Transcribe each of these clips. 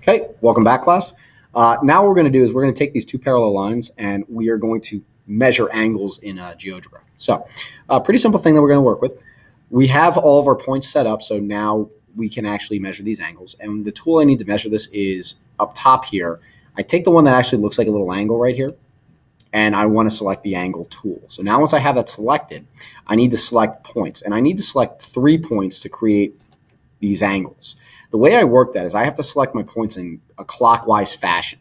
Okay, welcome back, class. Now what we're going to do is we're going to take these two parallel lines and we are going to measure angles in GeoGebra. So a pretty simple thing that we're going to work with. We have all of our points set up, so now we can actually measure these angles. And the tool I need to measure this is up top here. I take the one that actually looks like a little angle right here, and I want to select the angle tool. So now once I have that selected, I need to select points. And I need to select 3 points to create these angles. The way I work that is I have to select my points in a clockwise fashion.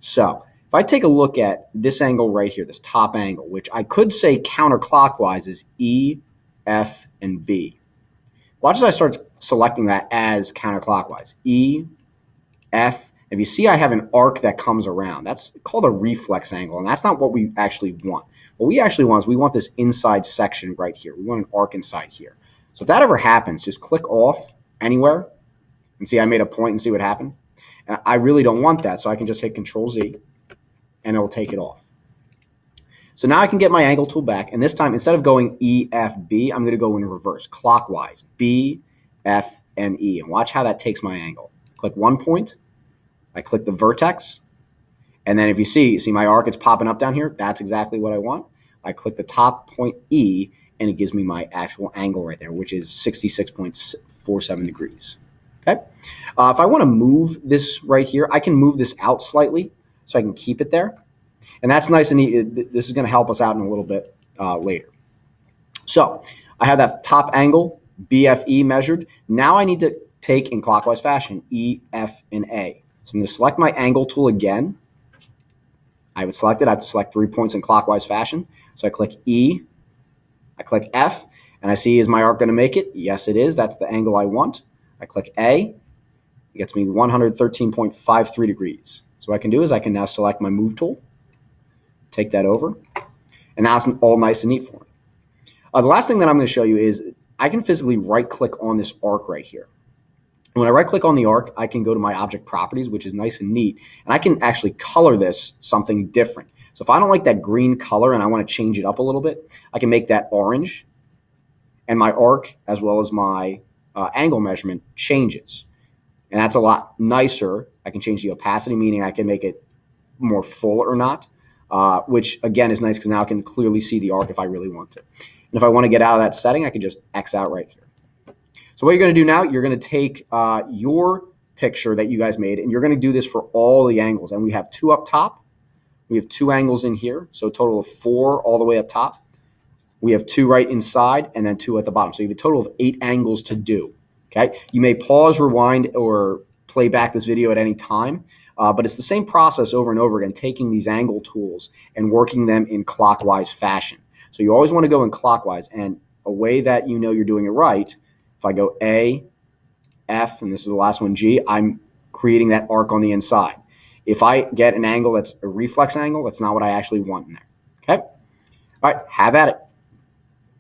So if I take a look at this angle right here, this top angle, which I could say counterclockwise is E, F, and B. Watch as I start selecting that as counterclockwise. E, F. If you see I have an arc that comes around, that's called a reflex angle, and that's not what we actually want. What we actually want is we want this inside section right here. We want an arc inside here. So if that ever happens, just click off anywhere and see I made a point and see what happened. And I really don't want that, so I can just hit Control Z and it'll take it off. So now I can get my angle tool back, and this time instead of going E, F, B, I'm going to go in reverse, clockwise, B, F, and E. And watch how that takes my angle. Click one point, I click the vertex, and then if you see my arc, it's popping up down here. That's exactly what I want. I click the top point E, and it gives me my actual angle right there, which is 66.47 degrees. Okay. If I want to move this right here, I can move this out slightly so I can keep it there. And that's nice and neat. This is going to help us out in a little bit later. So I have that top angle, BFE measured. Now I need to take in clockwise fashion, E, F, and A. So I'm going to select my angle tool again. I would select it. I have to select 3 points in clockwise fashion. So I click E, I click F, and I see, is my arc going to make it? Yes, it is. That's the angle I want. I click A, it gets me 113.53 degrees. So what I can do is I can now select my move tool, take that over, and now it's all nice and neat for me. The last thing that I'm going to show you is I can physically right-click on this arc right here. And when I right-click on the arc, I can go to my object properties, which is nice and neat, and I can actually color this something different. So if I don't like that green color and I want to change it up a little bit, I can make that orange, and my arc as well as my angle measurement changes. And that's a lot nicer. I can change the opacity, meaning I can make it more full or not, which again is nice because now I can clearly see the arc if I really want to. And if I want to get out of that setting, I can just X out right here. So what you're going to do now, you're going to take your picture that you guys made, and you're going to do this for all the angles. And we have 2 up top. We have 2 angles in here, so a total of 4 all the way up top. We have 2 right inside and then 2 at the bottom. So you have a total of 8 angles to do. Okay. You may pause, rewind, or play back this video at any time, but it's the same process over and over again, taking these angle tools and working them in clockwise fashion. So you always want to go in clockwise, and a way that you know you're doing it right, if I go A, F, and this is the last one, G, I'm creating that arc on the inside. If I get an angle that's a reflex angle, that's not what I actually want in there. Okay. All right. Have at it.